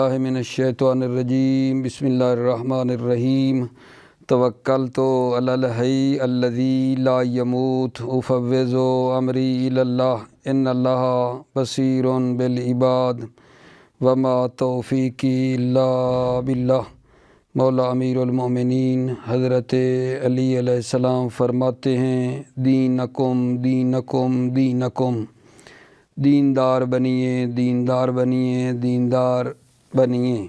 باللہ من الشیطان الرجیم بسم اللہ الرحمن الرحیم توکلت علی الحی الذی لا یموت افوض امری الی اللہ ان اللہ بصیر بالعباد وما توفیقی الا باللہ۔ مولا امیر المومنین حضرت علی علیہ السلام فرماتے ہیں دینکم دینکم دینکم، دیندار بنیے دیندار بنیے دیندار بنیے۔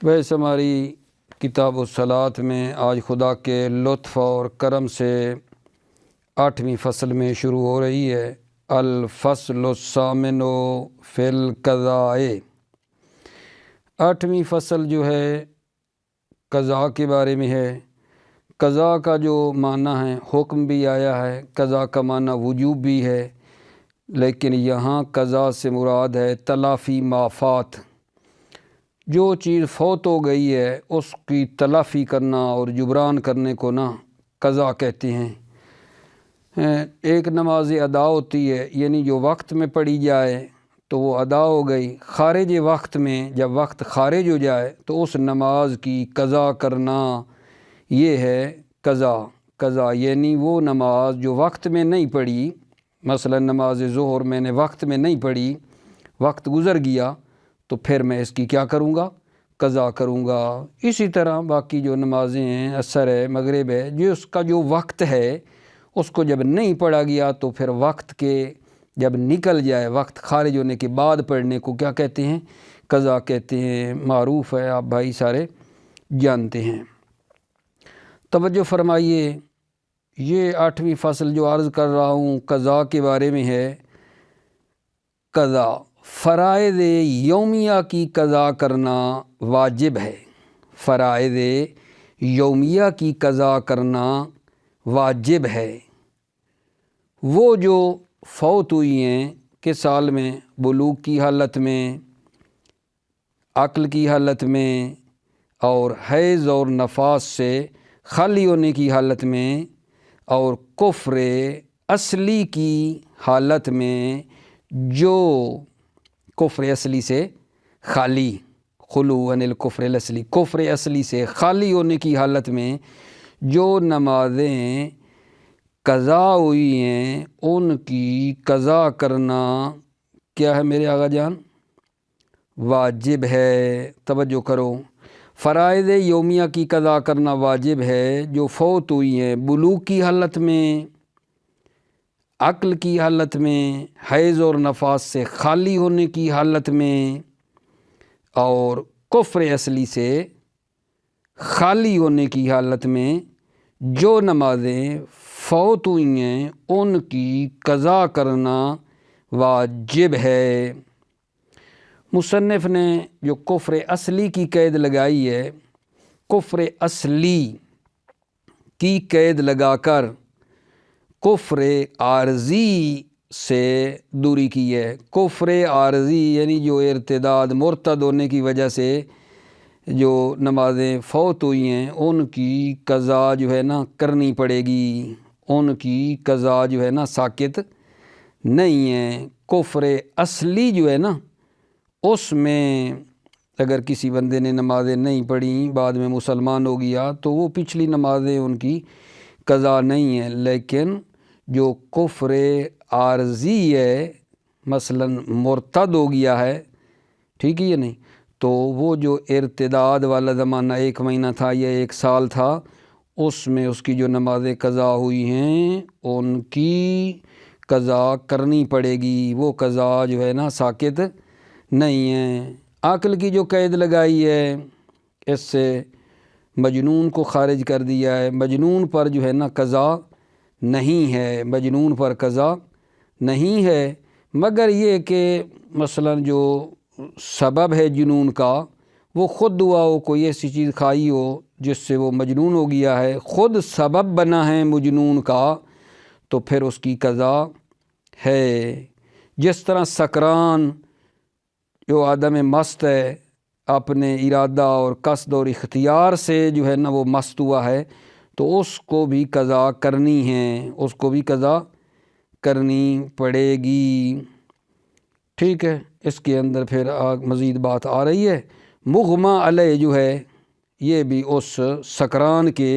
ویسے ہماری کتاب الصلاۃ میں آج خدا کے لطف اور کرم سے 8ویں فصل میں شروع ہو رہی ہے الفصل الثامن فی القضاء۔ 8ویں فصل جو ہے قضاء کے بارے میں ہے۔ قضاء کا جو معنی ہے حکم بھی آیا ہے، قضاء کا معنی وجوب بھی ہے، لیکن یہاں قضاء سے مراد ہے تلافی ما فات۔ جو چیز فوت ہو گئی ہے اس کی تلافی کرنا اور جبران کرنے کو نا قضاء کہتے ہیں۔ ایک نماز ادا ہوتی ہے، یعنی جو وقت میں پڑھی جائے تو وہ ادا ہو گئی، خارج وقت میں جب وقت خارج ہو جائے تو اس نماز کی قضاء کرنا، یہ ہے قضاء۔ قضاء یعنی وہ نماز جو وقت میں نہیں پڑھی، مثلا نماز ظہر میں نے وقت میں نہیں پڑھی، وقت گزر گیا تو پھر میں اس کی کیا کروں گا؟ قضاء کروں گا۔ اسی طرح باقی جو نمازیں ہیں، عصر ہے، مغرب ہے، جو اس کا جو وقت ہے اس کو جب نہیں پڑھا گیا تو پھر وقت کے جب نکل جائے، وقت خارج ہونے کے بعد پڑھنے کو کیا کہتے ہیں؟ قضاء کہتے ہیں۔ معروف ہے، آپ بھائی سارے جانتے ہیں۔ توجہ فرمائیے، یہ 8ویں فصل جو عرض کر رہا ہوں قضاء کے بارے میں ہے۔ قضاء فرائض یومیہ کی قضاء کرنا واجب ہے۔ فرائض یومیہ کی قضاء کرنا واجب ہے۔ وہ جو فوت ہوئی ہیں کہ سال میں، بلوغ کی حالت میں، عقل کی حالت میں، اور حیض اور نفاس سے خالی ہونے کی حالت میں، اور کفر اصلی کی حالت میں، جو کفر اصلی سے خالی، خلو عن الکفر الاصلی، کفر اصلی سے خالی ہونے کی حالت میں جو نمازیں قضاء ہوئی ہیں ان کی قضاء کرنا کیا ہے میرے آقا جان؟ واجب ہے۔ توجہ کرو، فرائض یومیہ کی قضاء کرنا واجب ہے جو فوت ہوئی ہیں بلوغ کی حالت میں، عقل کی حالت میں، حیض اور نفاس سے خالی ہونے کی حالت میں، اور کفر اصلی سے خالی ہونے کی حالت میں جو نمازیں فوت ہوئی ہیں ان کی قضاء کرنا واجب ہے۔ مصنف نے جو کفر اصلی کی قید لگائی ہے، کفر اصلی کی قید لگا کر کفر عارضی سے دوری کی ہے۔ کفر عارضی یعنی جو ارتداد مرتد ہونے کی وجہ سے جو نمازیں فوت ہوئی ہیں ان کی قضاء جو ہے نا کرنی پڑے گی، ان کی قضاء جو ہے نا ساقط نہیں ہے۔ کفر اصلی جو ہے نا اس میں اگر کسی بندے نے نمازیں نہیں پڑھیں، بعد میں مسلمان ہو گیا تو وہ پچھلی نمازیں ان کی قضاء نہیں ہے، لیکن جو کفر عارضی ہے، مثلا مرتد ہو گیا ہے، ٹھیک ہے یا نہیں، تو وہ جو ارتداد والا زمانہ 1 مہینہ تھا یا 1 سال تھا، اس میں اس کی جو نمازیں قضاء ہوئی ہیں ان کی قضاء کرنی پڑے گی، وہ قضاء جو ہے نا ساقط نہیں ہے۔ عقل کی جو قید لگائی ہے اس سے مجنون کو خارج کر دیا ہے۔ مجنون پر جو ہے نا قضاء نہیں ہے، مجنون پر قضاء نہیں ہے، مگر یہ کہ مثلا جو سبب ہے جنون کا وہ خود ہوا ہو، کوئی ایسی چیز کھائی ہو جس سے وہ مجنون ہو گیا ہے، خود سبب بنا ہے مجنون کا، تو پھر اس کی قضاء ہے۔ جس طرح سکران جو آدم مست ہے، اپنے ارادہ اور قصد اور اختیار سے جو ہے نا وہ مست ہوا ہے، تو اس کو بھی قضاء کرنی ہے، اس کو بھی قضاء کرنی پڑے گی، ٹھیک ہے۔ اس کے اندر پھر مزید بات آ رہی ہے۔ مغمى علیہ جو ہے یہ بھی اس سکران کے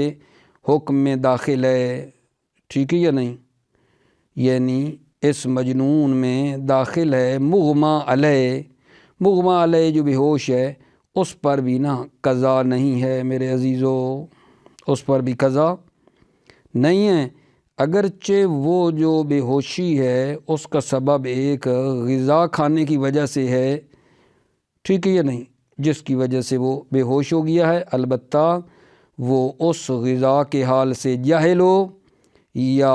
حکم میں داخل ہے، ٹھیک ہے یا نہیں؟ یعنی اس مجنون میں داخل ہے مغمى علیہ۔ مغمى علیہ جو بے ہوش ہے اس پر بھی نا قضا نہیں ہے میرے عزیزو، اس پر بھی قضا نہیں ہے، اگرچہ وہ جو بے ہوشی ہے اس کا سبب ایک غذا کھانے کی وجہ سے ہے، ٹھیک ہے یا نہیں، جس کی وجہ سے وہ بے ہوش ہو گیا ہے، البتہ وہ اس غذا کے حال سے جاہل ہو یا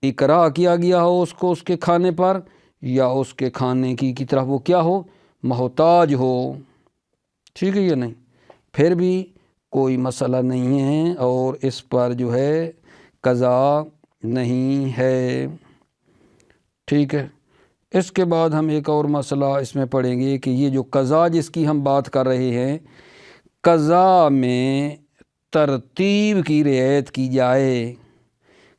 اکراہ کیا گیا ہو اس کو اس کے کھانے پر، یا اس کے کھانے کی طرف وہ کیا ہو، محتاج ہو، ٹھیک ہے یا نہیں، پھر بھی کوئی مسئلہ نہیں ہے اور اس پر جو ہے قضا نہیں ہے، ٹھیک ہے۔ اس کے بعد ہم ایک اور مسئلہ اس میں پڑھیں گے کہ یہ جو قضا جس کی ہم بات کر رہے ہیں، قضا میں ترتیب کی رعایت کی جائے،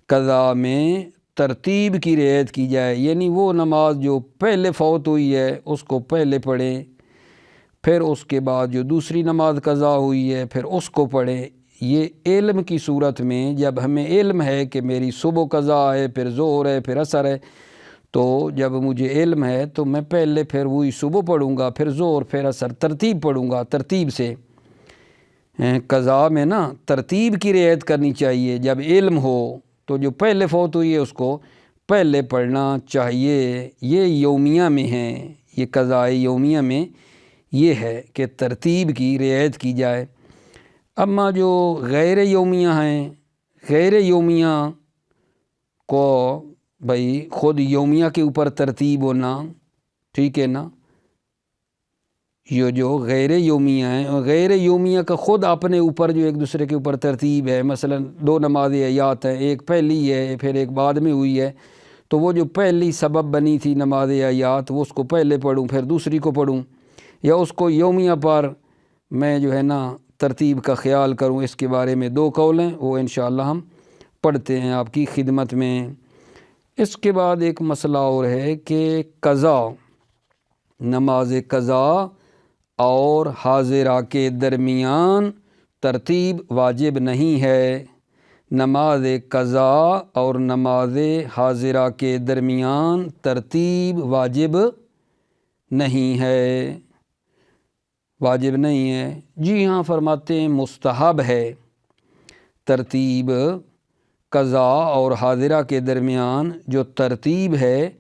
قضا میں ترتیب کی رعایت کی جائے، یعنی وہ نماز جو پہلے فوت ہوئی ہے اس کو پہلے پڑھیں، پھر اس کے بعد جو دوسری نماز قضا ہوئی ہے پھر اس کو پڑھیں۔ یہ علم کی صورت میں، جب ہمیں علم ہے کہ میری صبح قضا ہے، پھر ظہر ہے، پھر عصر ہے، تو جب مجھے علم ہے تو میں پہلے پھر وہی صبح پڑھوں گا، پھر ظہر، پھر عصر، ترتیب پڑھوں گا، ترتیب سے۔ قضا میں نا ترتیب کی رعایت کرنی چاہیے، جب علم ہو تو جو پہلے فوت ہوئی ہے اس کو پہلے پڑھنا چاہیے۔ یہ یومیہ میں ہے، یہ قضاء یومیہ میں یہ ہے کہ ترتیب کی رعایت کی جائے۔ اما جو غیر یومیہ ہیں، غیر یومیہ کو بھائی خود یومیہ کے اوپر ترتیب ہونا، ٹھیک ہے نا، یہ جو غیر یومیہ ہیں، غیر یومیہ کا خود اپنے اوپر جو ایک دوسرے کے اوپر ترتیب ہے، مثلا دو نماز حیات ہیں، ایک پہلی ہے پھر ایک بعد میں ہوئی ہے، تو وہ جو پہلی سبب بنی تھی نماز حیات وہ اس کو پہلے پڑھوں پھر دوسری کو پڑھوں، یا اس کو یومیہ پر میں جو ہے نا ترتیب کا خیال کروں، اس کے بارے میں دو قول ہیں، وہ انشاءاللہ ہم پڑھتے ہیں آپ کی خدمت میں۔ اس کے بعد ایک مسئلہ اور ہے کہ قضا، نماز قضا اور حاضرہ کے درمیان ترتیب واجب نہیں ہے، نماز قضا اور نماز حاضرہ کے درمیان ترتیب واجب نہیں ہے، واجب نہیں ہے، جی ہاں فرماتے ہیں مستحب ہے، ترتیب قضا اور حاضرہ کے درمیان جو ترتیب ہے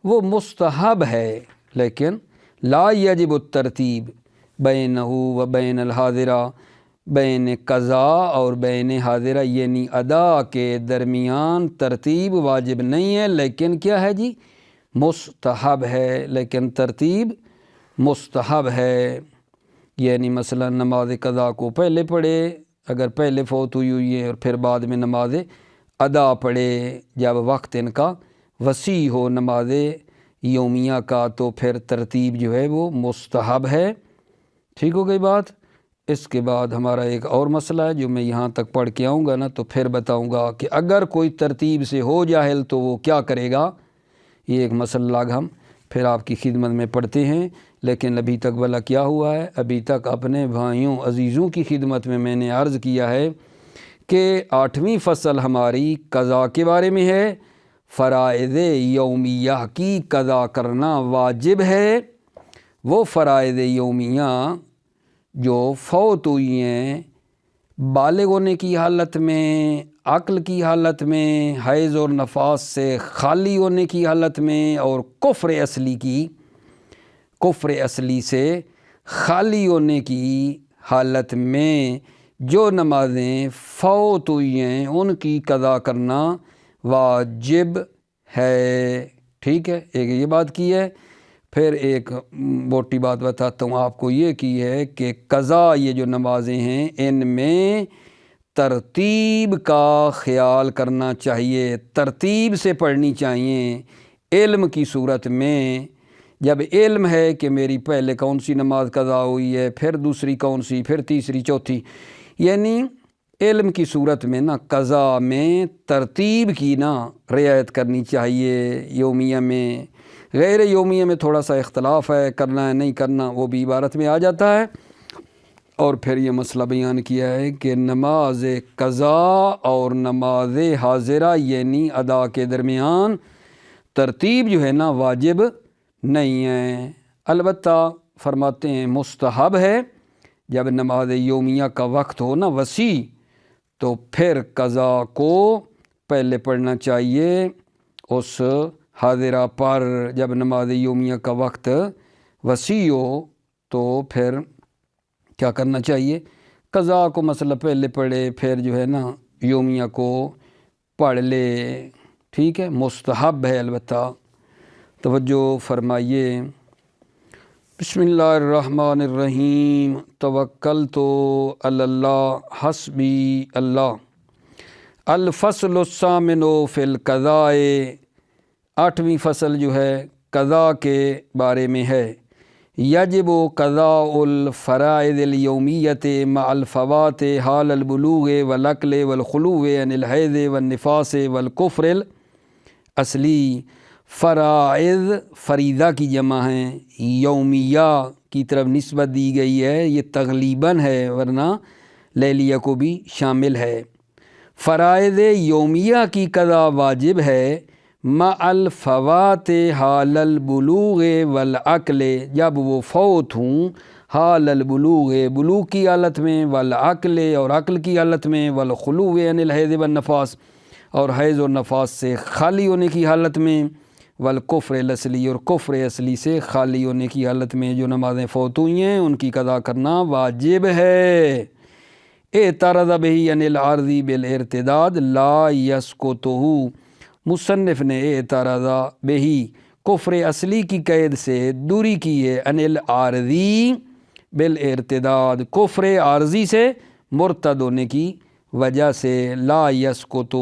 وہ مستحب ہے، لیکن لا یجب الترتیب بینہ و بین الحاضرہ، بین قضا اور بین حاضرہ یعنی ادا کے درمیان ترتیب واجب نہیں ہے، لیکن کیا ہے جی، مستحب ہے، لیکن ترتیب مستحب ہے۔ یعنی مثلا نماز قضا کو پہلے پڑھے اگر پہلے فوت ہوئی ہے، اور پھر بعد میں نماز ادا پڑھے جب وقت ان کا وسیع ہو نماز یومیہ کا، تو پھر ترتیب جو ہے وہ مستحب ہے، ٹھیک ہو گئی بات۔ اس کے بعد ہمارا ایک اور مسئلہ ہے جو میں یہاں تک پڑھ کے آؤں گا نا تو پھر بتاؤں گا کہ اگر کوئی ترتیب سے ہو جاہل تو وہ کیا کرے گا، یہ ایک مسئلہ ہم پھر آپ کی خدمت میں پڑھتے ہیں۔ لیکن ابھی تک بھلا کیا ہوا ہے، ابھی تک اپنے بھائیوں عزیزوں کی خدمت میں نے عرض کیا ہے کہ 8ویں فصل ہماری قضا کے بارے میں ہے، فرائض یومیہ کی قضا کرنا واجب ہے، وہ فرائض یومیہ جو فوت ہوئی ہیں بالغ ہونے کی حالت میں، عقل کی حالت میں، حیض اور نفاس سے خالی ہونے کی حالت میں، اور کفر اصلی سے خالی ہونے کی حالت میں جو نمازیں فوت ہوئی ہیں ان کی قضا کرنا واجب ہے، ٹھیک ہے، ایک یہ بات کی ہے۔ پھر ایک موٹی بات بتاتا ہوں آپ کو، یہ کی ہے کہ قضا یہ جو نمازیں ہیں ان میں ترتیب کا خیال کرنا چاہیے، ترتیب سے پڑھنی چاہیے، علم کی صورت میں۔ جب علم ہے کہ میری پہلے کون سی نماز قضا ہوئی ہے، پھر دوسری کون سی، پھر تیسری، چوتھی، یعنی علم کی صورت میں نا قضا میں ترتیب کی نا رعایت کرنی چاہیے، یومیہ میں غیر یومیہ میں تھوڑا سا اختلاف ہے، کرنا ہے نہیں کرنا وہ بھی عبارت میں آ جاتا ہے۔ اور پھر یہ مسئلہ بیان کیا ہے کہ نماز قضا اور نماز حاضرہ یعنی ادا کے درمیان ترتیب جو ہے نا واجب نہیں ہے، البتہ فرماتے ہیں مستحب ہے۔ جب نماز یومیہ کا وقت ہو نا وسیع تو پھر قضا کو پہلے پڑھنا چاہیے اس حاضرہ پر۔ جب نماز یومیہ کا وقت وسیع ہو تو پھر کیا کرنا چاہیے، قضا کو مسئلہ پہلے پڑھے، پھر جو ہے نا یومیہ کو پڑھ لے، ٹھیک ہے، مستحب ہے البتہ۔ توجہ فرمائیے۔ بسم اللہ الرحمن الرحیم، توکلت علی اللہ حسبی اللہ۔ الفصل الثامن فی القضاء، 8ویں فصل جو ہے قضا کے بارے میں ہے۔ یجب قضاء الفرائض الیومیۃ مع الفوات حال البلوغ والعقل والخلو عن الحیض والنفاس والکفر الاصلی۔ فرائض فریضہ کی جمع ہیں، یومیہ کی طرف نسبت دی گئی ہے، یہ تغلیباً ہے ورنہ لیلیہ کو بھی شامل ہے۔ فرائض یومیہ کی قضا واجب ہے مع الفوات حال البلوغ والعقل، جب وہ فوت ہوں، حال البلوغ بلوغ کی حالت میں، والعقل اور عقل کی حالت میں، والخلو عن الحیض والنفاس اور حیض اور نفاس سے خالی ہونے کی حالت میں، والکفر الاصلی اور کفر اصلی سے خالی ہونے کی حالت میں جو نمازیں فوت ہوئی ہیں ان کی قضا کرنا واجب ہے۔ اعترض بہ عن العارضی بالارتداد لا یسقطہ، مصنف نے اعتراض بہ کفر اصلی کی قید سے دوری کی ہے، عن العارضی بالارتداد، کفر عارضی سے مرتد ہونے کی وجہ سے، لا یسقطہ،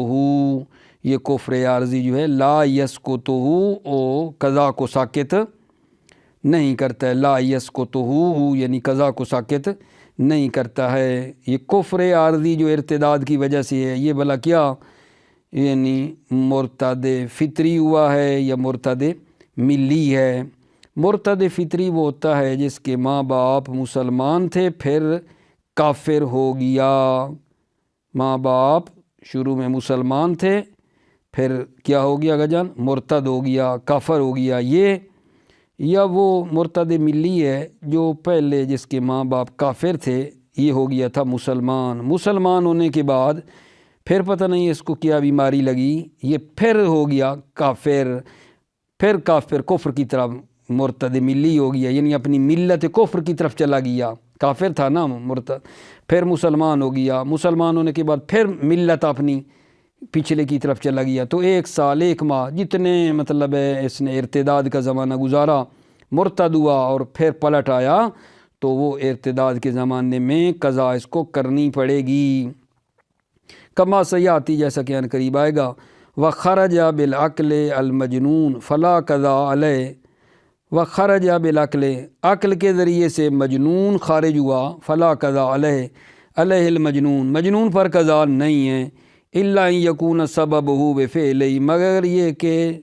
یہ کفر عارضی جو ہے لا یسقطہ او قضا کو ساقط نہیں کرتا ہے، لا یسقطہ یعنی قضا کو ساقط نہیں کرتا ہے۔ یہ کفر عارضی جو ارتداد کی وجہ سے ہے، یہ بھلا کیا یعنی مرتد فطری ہوا ہے یا مرتد ملی ہے؟ مرتد فطری وہ ہوتا ہے جس کے ماں باپ مسلمان تھے پھر کافر ہو گیا، ماں باپ شروع میں مسلمان تھے پھر کیا ہو گیا گجان، مرتد ہو گیا، کافر ہو گیا یہ، یا وہ مرتد ملی ہے جو پہلے جس کے ماں باپ کافر تھے یہ ہو گیا تھا مسلمان، مسلمان ہونے کے بعد پھر پتہ نہیں اس کو کیا بیماری لگی، یہ پھر ہو گیا کافر، پھر کافر کفر کی طرف مرتد ملی ہو گیا، یعنی اپنی ملت کفر کی طرف چلا گیا، کافر تھا نا مرتد، پھر مسلمان ہو گیا، مسلمان ہونے کے بعد پھر ملت اپنی پچھلے کی طرف چلا گیا، تو 1 سال 1 ماہ جتنے مطلب ہے اس نے ارتداد کا زمانہ گزارا، مرتد ہوا اور پھر پلٹ آیا تو وہ ارتداد کے زمانے میں قضا اس کو کرنی پڑے گی، کما سیاتی جیسا کہ ان قریب آئے گا۔ وخرج بالعقل المجنون فلا قضا علیہ، وخرج بالعقل، عقل کے ذریعے سے مجنون خارج ہوا، فلا قضا علیہ، علیہ المجنون، مجنون پر قضا نہیں ہے، الا ان یکون سببہ بفعلہ، مگر یہ کہ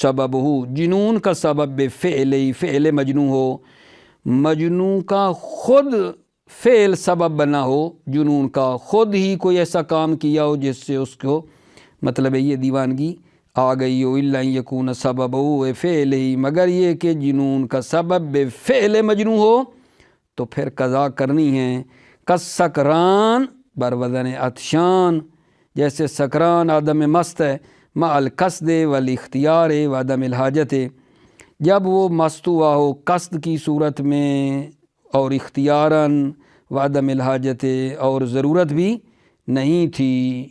سببہ جنون کا سبب بفعلہ، فعل مجنون ہو، مجنون کا خود فعل سبب بنا ہو، جنون کا خود ہی کوئی ایسا کام کیا ہو جس سے اس کو مطلب یہ دیوانگی آ گئی ہو، الا ان یکون سببہ فعلہ، مگر یہ کہ جنون کا سبب فعل مجنون ہو تو پھر قضا کرنی ہے۔ کالسکران بر وزن عطشان، جیسے سکران آدم مست ہے، مع القصد والاختیار وعدم الحاجت، جب وہ مست ہوا ہو قصد کی صورت میں اور اختیاراً وعدم الحاجت، اور ضرورت بھی نہیں تھی،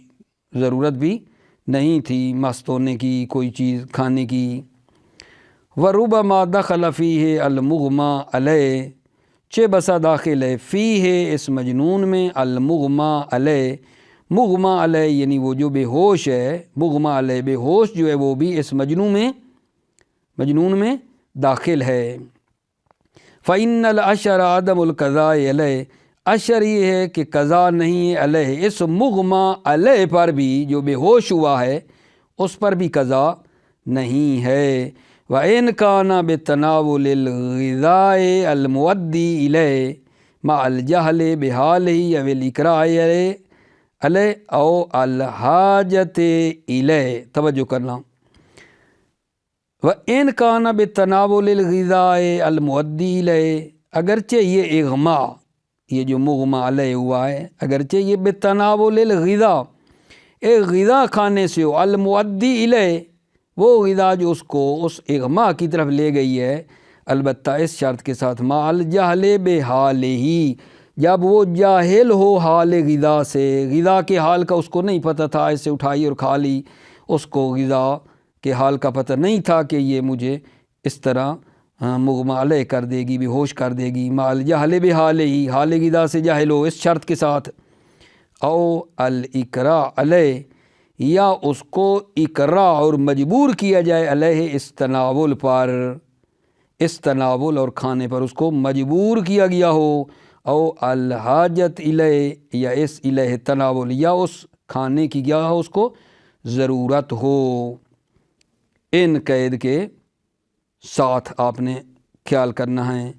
ضرورت بھی نہیں تھی مست ہونے کی، کوئی چیز کھانے کی۔ وربما دخل فیہ المغمى علیہ، چہ بسا داخل ہے فیہ اس مجنون میں، المغمى علیہ، مغمى علیہ یعنی وہ جو بے ہوش ہے، مغمى علیہ بے ہوش جو ہے وہ بھی اس مجنون میں داخل ہے۔ فإن الاشر عدم القضاء علیہ، اشر یہ ہے کہ قضا نہیں ہے علیہ، اس مغمى علیہ پر بھی جو بے ہوش ہوا ہے اس پر بھی قضا نہیں ہے۔ وَإِنْ كَانَ بِتَنَاوُلِ الْغِذَاءِ الْمُؤَدِّي إِلَيْهِ مع الجہل بحالہ او الاکراہ علیہ او الحاجت الیہ۔ توجہ کرنا، وَإِنْ كَانَ بِتَنَاوُلِ الْغِذَاءِ الْمُؤَدِّي إِلَيْهِ، اگرچہ یہ اغماء، یہ جو مغمى علیہ ہوا ہے، اگرچہ یہ بتناول الغذاء، ایک غذا کھانے سے ہو، المؤدی الیہ، وہ غذا جو اس کو اس اغماء کی طرف لے گئی ہے، البتہ اس شرط کے ساتھ مع الجہل بحالہ، جب وہ جاہل ہو حال غذا سے، غذا کے حال کا اس کو نہیں پتہ تھا، ایسے اٹھائی اور کھا لی، اس کو غذا کے حال کا پتہ نہیں تھا کہ یہ مجھے اس طرح مغمى علیہ کر دے گی، بے ہوش کر دے گی، مع الجہل بحالہ، حال غذا سے جاہل ہو اس شرط کے ساتھ، او الاکراہ علیہ، یا اس کو اکراہ اور مجبور کیا جائے علیہ اس تناول پر، اس تناول اور کھانے پر اس کو مجبور کیا گیا ہو، او الحاجت الیہ، یا اس الیہ تناول، یا اس کھانے کی کیا ہو اس کو ضرورت ہو۔ ان قید کے ساتھ آپ نے خیال کرنا ہے۔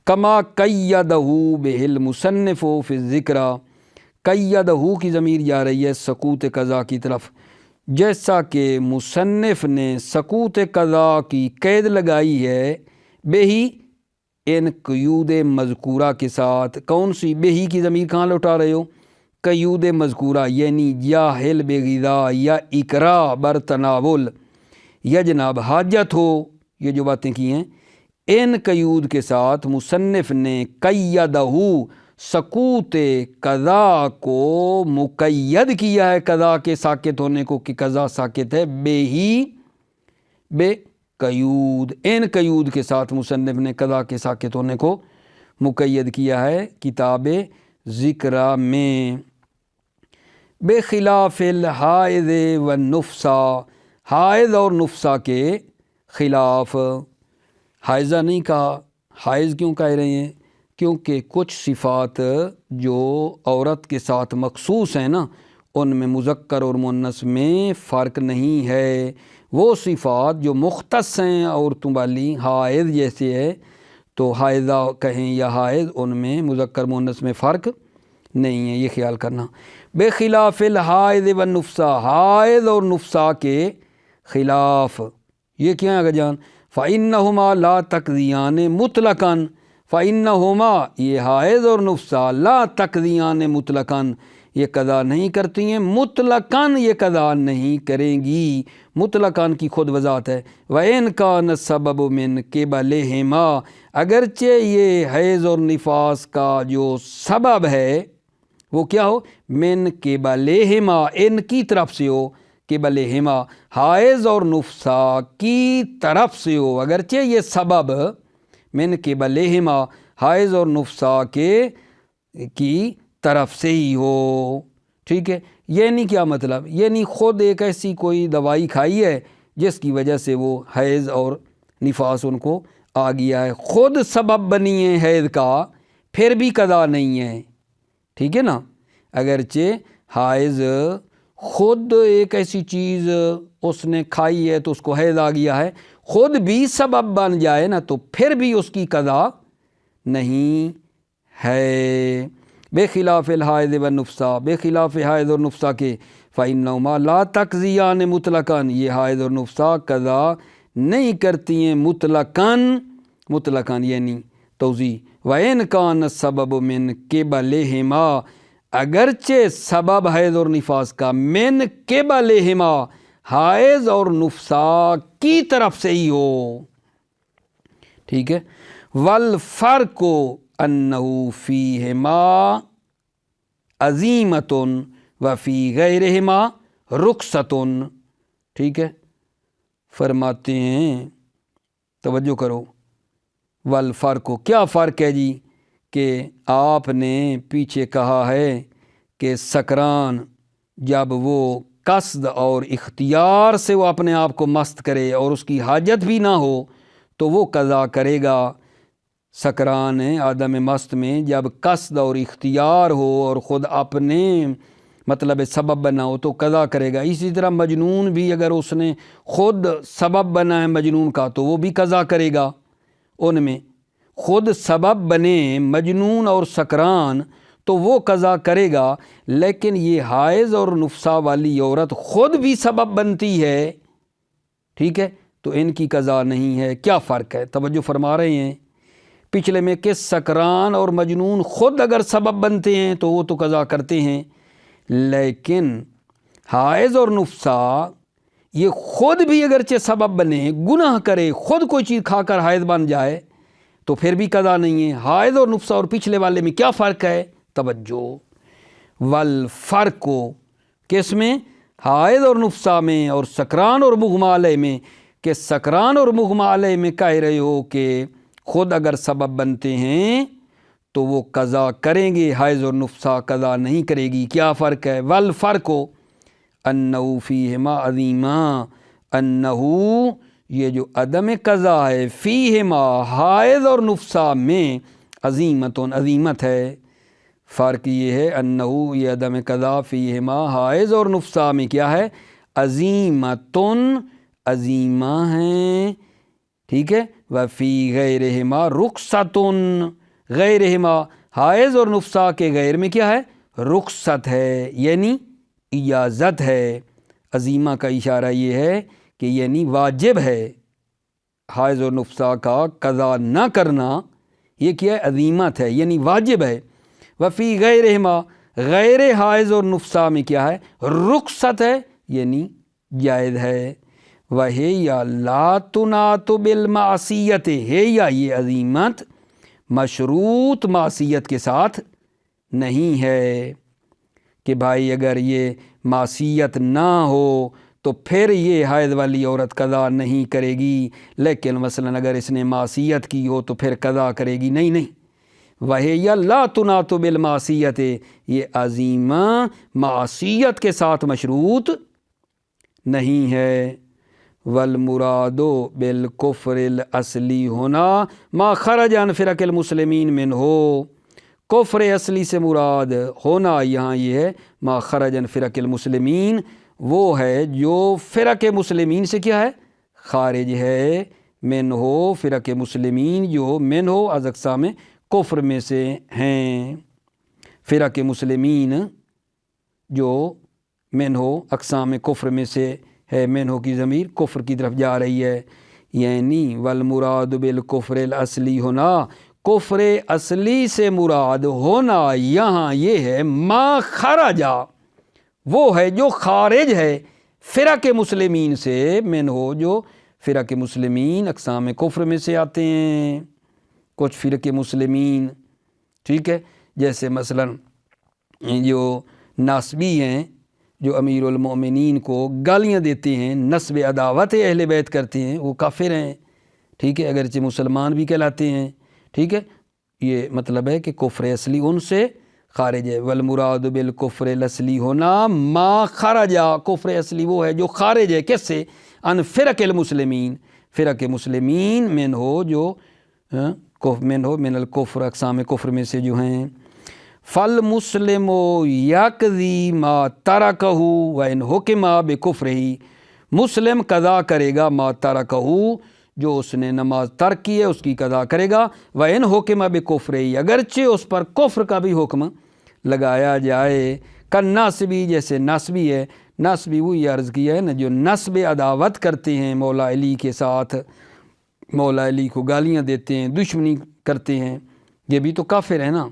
کما قیدہ بہ المصنف فی الذکر، قیدہ کی ضمیر جا رہی ہے سقوط قضا کی طرف، جیسا کہ مصنف نے سقوط قضا کی قید لگائی ہے بہی، ان قیود مذکورہ کے ساتھ۔ کون سی بہی کی ضمیر کہاں لوٹا رہے ہو؟ قیود مذکورہ، یعنی جاہل بغذا یا اکراہ بر تناول، یا جناب حاجت ہو، یہ جو باتیں کی ہیں، ان قیود کے ساتھ مصنف نے قیدہ سقوط قضا کو مقید کیا ہے، قضا کے ساکت ہونے کو، کہ قضا ساکت ہے بے ہی بے قیود، ان قیود کے ساتھ مصنف نے قضا کے ساکت ہونے کو مقید کیا ہے کتاب ذکرہ میں۔ بے خلاف الحائض والنفسہ، حائض اور نفسہ کے خلاف، حائضہ نہیں کہا، حائض کیوں کہہ رہے ہیں؟ کیونکہ کچھ صفات جو عورت کے ساتھ مخصوص ہیں نا، ان میں مذکر اور مؤنث میں فرق نہیں ہے، وہ صفات جو مختص ہیں عورتوں والی، حائض جیسے ہے تو حائضہ کہیں یا حائض، ان میں مذکر مؤنث میں فرق نہیں ہے، یہ خیال کرنا۔ بے خلاف الحائض والنفسہ، حائض اور نفسہ کے خلاف، یہ کیا ہے جان؟ فَإِنَّهُمَا لَا تَقْضِيَانِ مُطْلَقًا، فَإِنَّهُمَا، یہ حائض اور نفسہ، لَا تَقْضِيَانِ مُطْلَقًا، یہ قضا نہیں کرتی ہیں، مطلقاً یہ قضا نہیں کریں گی، مطلقاً کی خود وضاحت ہے۔ وَإِنْ كَانَ السَّبَبُ مِنْ قِبَلِهِمَا، اگرچہ یہ حیض اور نفاس کا جو سبب ہے وہ کیا ہو؟ من قبلہما، ان کی طرف سے ہو، قبلہما، حائض اور نفسہ کی طرف سے ہو، اگرچہ یہ سبب من قبلہما، حائض اور نفسہ کی طرف سے ہی ہو، ٹھیک ہے؟ یعنی کیا مطلب؟ یعنی خود ایک ایسی کوئی دوائی کھائی ہے جس کی وجہ سے وہ حیض اور نفاس ان کو آ گیا ہے، خود سبب بنی ہے حیض کا، پھر بھی قضا نہیں ہے، ٹھیک ہے نا؟ اگرچہ حائض خود ایک ایسی چیز اس نے کھائی ہے تو اس کو حیض آ گیا ہے، خود بھی سبب بن جائے نا تو پھر بھی اس کی قضا نہیں ہے۔ بے خلاف الحائض والنفسہ، بے خلاف حائض اور نفسہ کے، فَإِنَّهُمَا لَا تَقْضِيَانِ مُطْلَقًا، یہ حائض اور نفسہ قضا نہیں کرتی ہیں مطلقاً یعنی توضیح۔ وَإِنْ كَانَ السَّبَبُ مِنْ قِبَلِهِمَا، اگرچہ سبب حیض اور نفاس کا من قبلہما، حائض اور نفسہ کی طرف سے ہی ہو، ٹھیک ہے؟ والفرق انہ فیہما عزیمۃ وفی غیرہما رخصۃ، ٹھیک ہے؟ فرماتے ہیں، توجہ کرو، والفرق، کیا فرق ہے جی؟ کہ آپ نے پیچھے کہا ہے کہ سکران جب وہ قصد اور اختیار سے وہ اپنے آپ کو مست کرے اور اس کی حاجت بھی نہ ہو تو وہ قضا کرے گا۔ سکران آدم مست میں جب قصد اور اختیار ہو اور خود اپنے مطلب ہے سبب بنا ہو تو قضا کرے گا۔ اسی طرح مجنون بھی اگر اس نے خود سبب بنا ہے مجنون کا تو وہ بھی قضا کرے گا۔ ان میں خود سبب بنے مجنون اور سکران تو وہ قضا کرے گا، لیکن یہ حائض اور نفسا والی عورت خود بھی سبب بنتی ہے، ٹھیک ہے، تو ان کی قضا نہیں ہے۔ کیا فرق ہے؟ توجہ فرما رہے ہیں پچھلے میں کہ سکران اور مجنون خود اگر سبب بنتے ہیں تو وہ تو قضا کرتے ہیں، لیکن حائض اور نفسا یہ خود بھی اگرچہ سبب بنے، گناہ کرے، خود کوئی چیز کھا کر حائض بن جائے تو پھر بھی قضا نہیں ہے۔ حائض اور نفسا اور پچھلے والے میں کیا فرق ہے؟ توجہ، والفرق کس میں؟ حائض اور نفسا میں اور سکران اور مغمی علیہ میں، کہ سکران اور مغمی علیہ میں کہہ رہے ہو کہ خود اگر سبب بنتے ہیں تو وہ قضا کریں گے، حائض اور نفسا قضا نہیں کرے گی۔ کیا فرق ہے؟ والفرق انہو فیہما عظیما، انہو یہ جو عدم قضا ہے، فیہما حائض اور نفسا میں عظیمتن عظیمت ہے۔ فرق یہ ہے انہو یہ عدم قضا فیہما حائض اور نفسا میں کیا ہے؟ عظیمتن عظیمہ ہیں، ٹھیک ہے، وفی غیرہما رخصتن، غیرہما حائض اور نفسا کے غیر میں کیا ہے؟ رخصت ہے، یعنی اجازت ہے۔ عظیمہ کا اشارہ یہ ہے کہ یعنی واجب ہے، حائض اور نفسا کا قضا نہ کرنا یہ کیا ہے؟ عظیمت ہے، یعنی واجب ہے۔ وفی غیرہما غیر حائض اور نفسا میں کیا ہے؟ رخصت ہے، یعنی جائز ہے۔ وَهِيَ لَا تُنَاطُ بِالْمَعْصِيَّةِ، ہے یا یہ عظیمت مشروط معصیت کے ساتھ نہیں ہے کہ بھائی اگر یہ معصیت نہ ہو تو پھر یہ حائض والی عورت قضا نہیں کرے گی، لیکن مثلا اگر اس نے معصیت کی ہو تو پھر قضا کرے گی، نہیں۔ وَهِيَ لَا تُنَاطُ بِالْمَعْصِيَّةِ، یہ عظیمہ معصیت کے ساتھ مشروط نہیں ہے۔ والمراد بالکفر الاصلی ہونا ما خرج عن فرق المسلمین منہ، کفر اصلی سے مراد ہونا یہاں یہ ہے ما خرج عن فرق المسلمین، وہ ہے جو فرق مسلمین سے کیا ہے؟ خارج ہے۔ منہ فرق مسلمین جو منہ از اقسام کفر میں سے ہیں، فرق مسلمین جو منہ اقسام کفر میں سے ہے، منہ کی ضمیر کفر کی طرف جا رہی ہے، یعنی والمراد بالکفر الاصلی ہونا، کفر اصلی سے مراد ہونا یہاں یہ ہے ما خرجا، وہ ہے جو خارج ہے فرق مسلمین سے، منہ جو فرق مسلمین اقسام کفر میں سے آتے ہیں۔ کچھ فرق مسلمین، ٹھیک ہے، جیسے مثلا جو ناصبی ہیں، جو امیر المومنین کو گالیاں دیتے ہیں، نسب عداوت اہل بیت کرتے ہیں، وہ کافر ہیں، ٹھیک ہے، اگرچہ مسلمان بھی کہلاتے ہیں، ٹھیک ہے، یہ مطلب ہے کہ کفر اصلی ان سے خارج ہے۔ والمراد بالکفر الاصلی ہونا ما خرجا، کفر اصلی وہ ہے جو خارج ہے، کس سے؟ ان فرق المسلمین، فرق مسلمین من ہو جو من ہو من الکفر اقسام کفر میں سے جو ہیں۔ فالمسلم یقضی ما ترکہ وان حکم بکفرہ، مسلم قضا کرے گا ما ترکہ، جو اس نے نماز ترک کی ہے اس کی قضا کرے گا، وان حکم بکفرہ، اگرچہ اس پر کفر کا بھی حکم لگایا جائے۔ ناسبی، جیسے ناسبی ہے، ناسبی وہی عرض کیا ہے نا جو نسب عداوت کرتے ہیں مولا علی کے ساتھ، مولا علی کو گالیاں دیتے ہیں، دشمنی کرتے ہیں، یہ بھی تو کافر ہے نا۔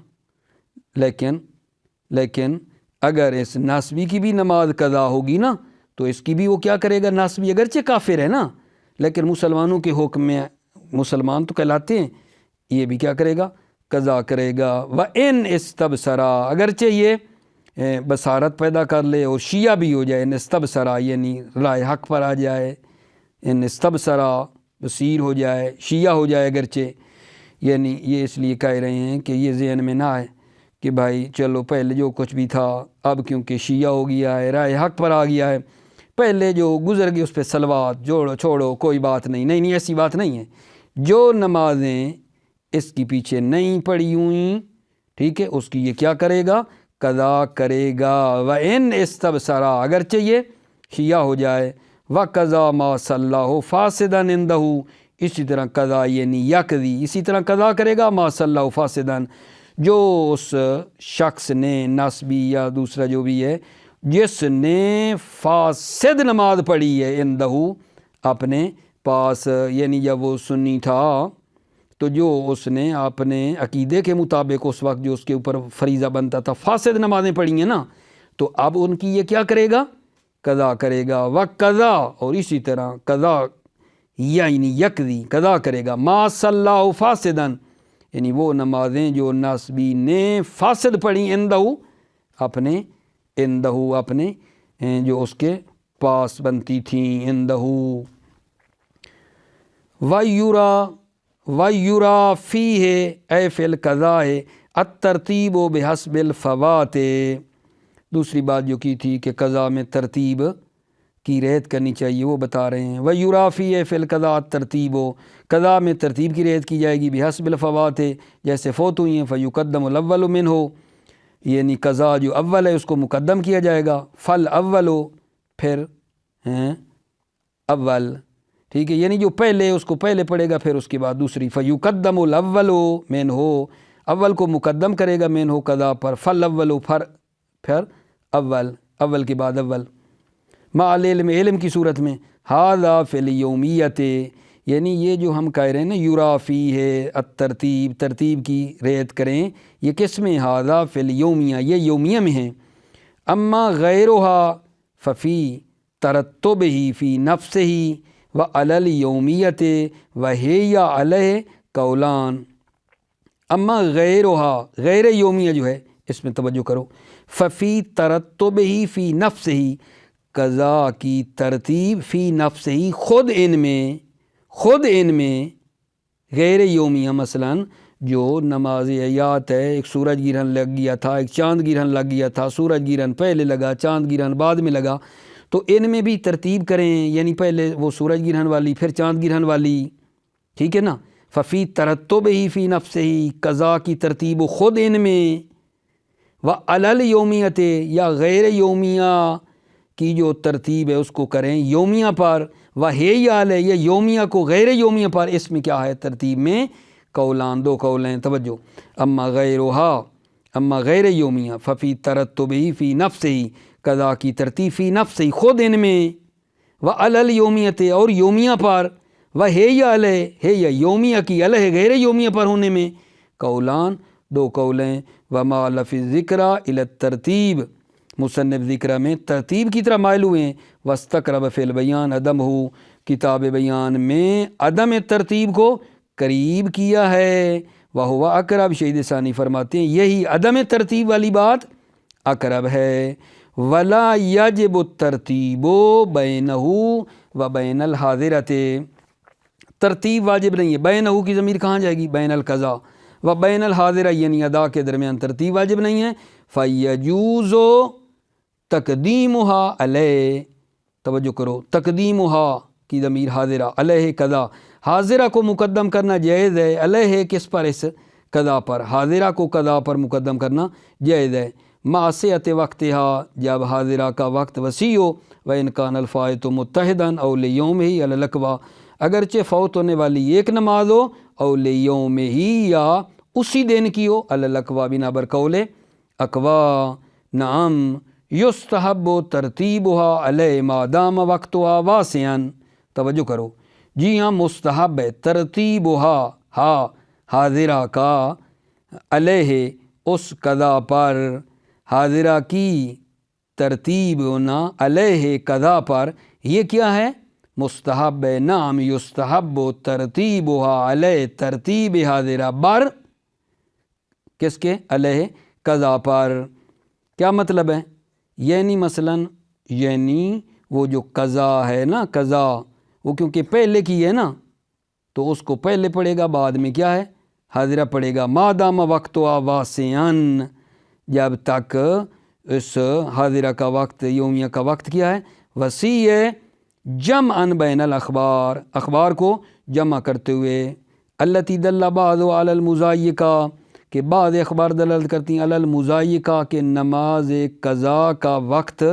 لیکن اگر اس ناسبی کی بھی نماز قضا ہوگی نا تو اس کی بھی وہ کیا کرے گا؟ ناسبی اگرچہ کافر ہے نا لیکن مسلمانوں کے حکم میں مسلمان تو کہلاتے ہیں، یہ بھی کیا کرے گا؟ قضا کرے گا۔ وَإِنْ اسْتَبْصَرَا، اگرچہ یہ بصارت پیدا کر لے اور شیعہ بھی ہو جائے، استبصرا یعنی رائے حق پر آ جائے، استبصرا بصیر ہو جائے، شیعہ ہو جائے اگرچہ، یعنی یہ اس لیے کہہ رہے ہیں کہ یہ ذہن میں نہ آئے کہ بھائی چلو پہلے جو کچھ بھی تھا اب کیونکہ شیعہ ہو گیا ہے، رائے حق پر آ گیا ہے، پہلے جو گزر گئی اس پہ صلوات چھوڑو کوئی بات نہیں، ایسی بات نہیں ہے۔ جو نمازیں اس کی پیچھے نہیں پڑھی ہوئیں، ٹھیک ہے، اس کی یہ کیا کرے گا؟ قضا کرے گا، وَإِنْ اسْتَبْصَرَا اگرچہ یہ شیعہ ہو جائے، وَقَضَى مَا صَلَّاهُ فَاسِدًا عِنْدَهُ اسی طرح قضا یعنی یقضی اسی طرح قضا کرے گا ما صَلَّاهُ فَاسِدًا جو اس شخص نے نصبی یا دوسرا جو بھی ہے جس نے فاسد نماز پڑھی ہے عندہو اپنے پاس، یعنی جب وہ سنی تھا تو جو اس نے اپنے عقیدے کے مطابق اس وقت جو اس کے اوپر فریضہ بنتا تھا فاسد نمازیں پڑھی ہیں نا، تو اب ان کی یہ کیا کرے گا؟ قضا کرے گا، وقضا اور اسی طرح قضا یعنی یقضی قضا کرے گا ما صَلَّاهُ فاسدًا یعنی وہ نمازیں جو نصبی نے فاسد پڑھی عندہو اپنے عندہو اپنے جو اس کے پاس بنتی تھیں عندہو۔ وَيُرَا فِيهِ اے فی القضاء الترتیب بحسب الفوات، دوسری بات جو کی تھی کہ قضا میں ترتیب کی رعایت کرنی چاہیے وہ بتا رہے ہیں۔ وَيُرَا فِيهِ فِي القضاء الترتیب قضا میں ترتیب کی رعایت کی جائے گی بحسب الفوات جیسے فوت ہوئی ہیں، فَيُقَدَّمُ الْأَوَّلُ مِنْهُ یعنی قضا جو اول ہے اس کو مقدم کیا جائے گا، فَالْأَوَّلُ پھر اول، ٹھیک ہے، یعنی جو پہلے اس کو پہلے پڑھے گا پھر اس کے بعد دوسری، فَيُقَدَّمُ الْأَوَّلُ مِنْهُ اول کو مقدم کرے گا مِنْهُ قضا پر، فَالْأَوَّلُ پھر اول کے بعد اول، مع العلم علم کی صورت میں، هذا فی الیومیت یعنی یہ جو ہم کہہ رہے ہیں نا یرا فیہ الترتیب ترتیب کی رعایت کریں، یہ کس میں؟ هذا فی الیومیہ یہ یومیہ میں ہیں، اما غیرها ففی ترتبہ فی نفسہ وعلی الیومیت وہی علیہ قولان۔ اما غیرها غیر یومیہ جو ہے اس میں توجہ کرو، ففی ترتبہ فی نفسہ قضا کی ترتیب فی نفسہ خود ان میں غیر یومیہ مثلا جو نماز عیات ہے، ایک سورج گرہن لگ گیا تھا، ایک چاند گرہن لگ گیا تھا، سورج گرہن پہلے لگا چاند گرہن بعد میں لگا، تو ان میں بھی ترتیب کریں، یعنی پہلے وہ سورج گرہن والی پھر چاند گرہن والی، ٹھیک ہے نا، ففی ترتبہ فی نفسہ قضا کی ترتیب خود ان میں، وعلی الیومیت یا غیر یومیہ کی جو ترتیب ہے اس کو کریں یومیہ پر، وہی علیہ یا یومیہ کو غیر یومیہ پر، اس میں کیا ہے ترتیب میں قولان دو قول ہیں، توجہ، اما غیر یومیہ ففی ترتبہ فی نفسہ قضا کی ترتیب فی نفسہ خود ان میں، وعلی الیومیت اور یومیہ پر، وہی علیہ ہے یا یومیہ کی علیہ غیر یومیہ پر ہونے میں قولان دو قول ہیں، وما لفظ ذکر الی الترتیب مصنف ذکر میں ترتیب کی طرح مائل ہوئے ہیں، واستقرب فی البیان عدم ہو کتاب بیان میں عدم ترتیب کو قریب کیا ہے، وہو اقرب شہید ثانی فرماتے ہیں یہی عدم ترتیب والی بات اقرب ہے، ولا یجب الترتیب بینہ و بین الحاضرۃ ترتیب واجب نہیں ہے، بینہ کی ضمیر کہاں جائے گی؟ بین القضاء، و بین الحاضرہ یعنی ادا کے درمیان ترتیب واجب نہیں ہے، فیجوز تقدیمها علیہ، توجہ کرو، تقدیمها کی ضمیر حاضرہ علیہ قضا، حاضرہ کو مقدم کرنا جائز ہے، علیہ کس پر؟ اس قضا پر، حاضرہ کو قضا پر مقدم کرنا جائز ہے، معصیت وقتها جب حاضرہ کا وقت وسیع ہو، وَإِنْ كَانَ الْفَائِتُ مُتَّحِدًا أَوْ لِيَوْمِهِ عَلَى الْأَقْوَى اگرچہ فوت ہونے والی ایک نماز ہو، أَوْ لِيَوْمِهِ یا اسی دن کی ہو، عَلَى الْأَقْوَى بنا بر قول اقوا، نعم یستحب ترتیبها علیہ ما دام وقتها واسعا، توجہ کرو، جی ہاں مستحب ہے ترتیبها حاضرہ کا علیہ اس قضا پر، حاضرہ کی ترتیب ہونا علیہ قضا پر یہ کیا ہے؟ مستحب ہے، نعم یستحب ترتیبها علیہ ترتیب حاضرہ بر کس کے؟ علیہ قضا پر، کیا مطلب ہے؟ یعنی مثلاً یعنی وہ جو قضا ہے نا، قضا وہ کیونکہ پہلے کی ہے نا تو اس کو پہلے پڑھے گا، بعد میں کیا ہے؟ حاضرہ پڑھے گا، ما دام وقتها واسعا جب تک اس حاضرہ کا وقت یومیہ کا وقت کیا ہے؟ وسیع ہے، جمعا بین الاخبار اخبار کو جمع کرتے ہوئے، التی دل بعض علی المضایقہ کہ بعض اخبار دلالت کرتی ہیں علی المضایقہ کہ نماز قضا کا وقت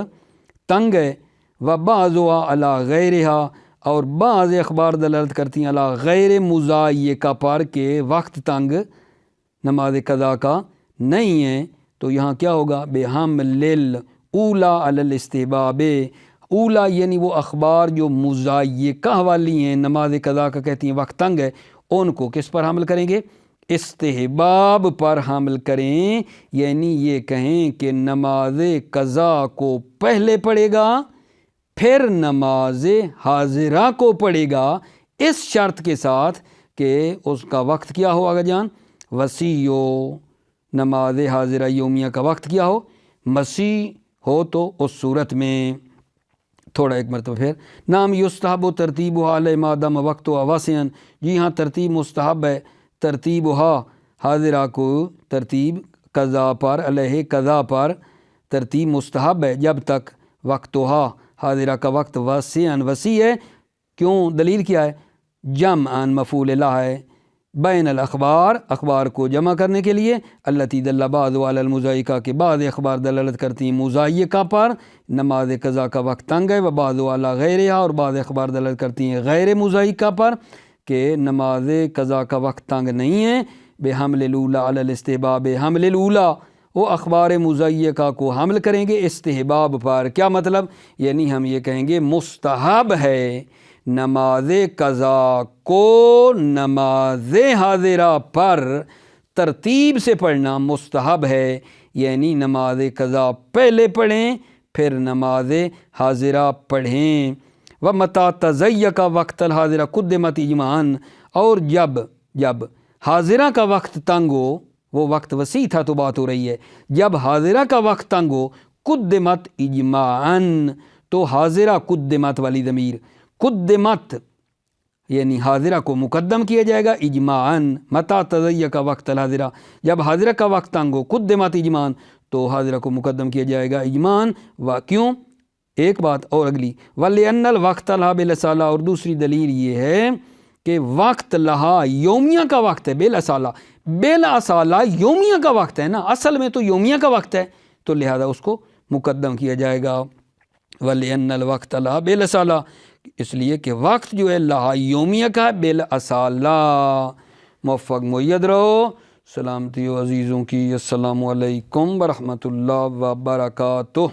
تنگ ہے، و بعضها علی غیرہا اور بعض اخبار دلالت کرتی ہیں علی غیر مضایقہ پر کہ وقت تنگ نماز قضا کا نہیں ہے، تو یہاں کیا ہوگا بحمل الاولی علی الاستحباب، اولا یعنی وہ اخبار جو مضایقہ والی ہیں نماز قضا کا کہتی ہیں وقت تنگ ہے، ان کو کس پر حمل کریں گے؟ استحباب پر حمل کریں، یعنی یہ کہیں کہ نماز قضا کو پہلے پڑھے گا پھر نماز حاضرہ کو پڑھے گا، اس شرط کے ساتھ کہ اس کا وقت کیا ہو آگا جان وسیع ہو، نماز حاضرہ یومیہ کا وقت کیا ہو مسیح ہو، تو اس صورت میں تھوڑا ایک مرتبہ پھر نام یستحب و ترتیب علی مادم وقت و واسعن، جی ہاں ترتیب مستحب ہے، ترتیب حاضرہ کو ترتیب قضا پر علیہ قضا پر ترتیب مستحب ہے جب تک وقت حاضرہ کا وقت وسیع ہے، کیوں دلیل کیا ہے؟ جمعاً مفعول لہ ہے، بین الاخبار اخبار کو جمع کرنے کے لیے، التی دل بعض علی المضایقہ کے بعض اخبار دلالت کرتی ہیں مضایقہ پر نماز قضا کا وقت تنگ ہے، و بعض علی غیرہا اور بعض اخبار دلالت کرتی ہیں غیر مضایقہ پر کہ نماز قضا کا وقت تنگ نہیں ہے، بحمل الاولی علی الاستحباب، حمل الاولی وہ اخبار مضایقہ کو حمل کریں گے استحباب پر، کیا مطلب؟ یعنی ہم یہ کہیں گے مستحب ہے نماز قضا کو نماز حاضرہ پر ترتیب سے پڑھنا مستحب ہے، یعنی نماز قضا پہلے پڑھیں پھر نماز حاضرہ پڑھیں، ومتى تضيق وقت الحاضرہ قدمت اجماعاً، اور جب حاضرہ کا وقت تنگ ہو، وہ وقت وسیع تھا تو بات ہو رہی ہے، جب حاضرہ کا وقت تنگ ہو قدمت اجماعاً، تو حاضرہ قدمت والی ضمیر قدمت یعنی حاضرہ کو مقدم کیا جائے گا اجماعاً، متى تضيق وقت الحاضرہ جب حاضرہ کا وقت تنگ ہو قدمت اجماعاً تو حاضرہ کو مقدم کیا جائے گا اجماعاً، کیوں؟ ایک بات اور اگلی وَلِأَنَّ الْوَقْتَ لَهَا بِالْأَصَالَةِ، اور دوسری دلیل یہ ہے کہ وقت لہا یومیہ کا وقت ہے، بالاسالہ یومیہ کا وقت ہے نا، اصل میں تو یومیہ کا وقت ہے، تو لہذا اس کو مقدم کیا جائے گا، وَلِأَنَّ الْوَقْتَ لَهَا بِالْأَصَالَةِ، اس لیے کہ وقت جو ہے لہا یومیہ کا بالاسالہ۔ موفق معید رہو، سلامتی و عزیزوں کی، السلام علیکم ورحمۃ اللہ وبرکاتہ۔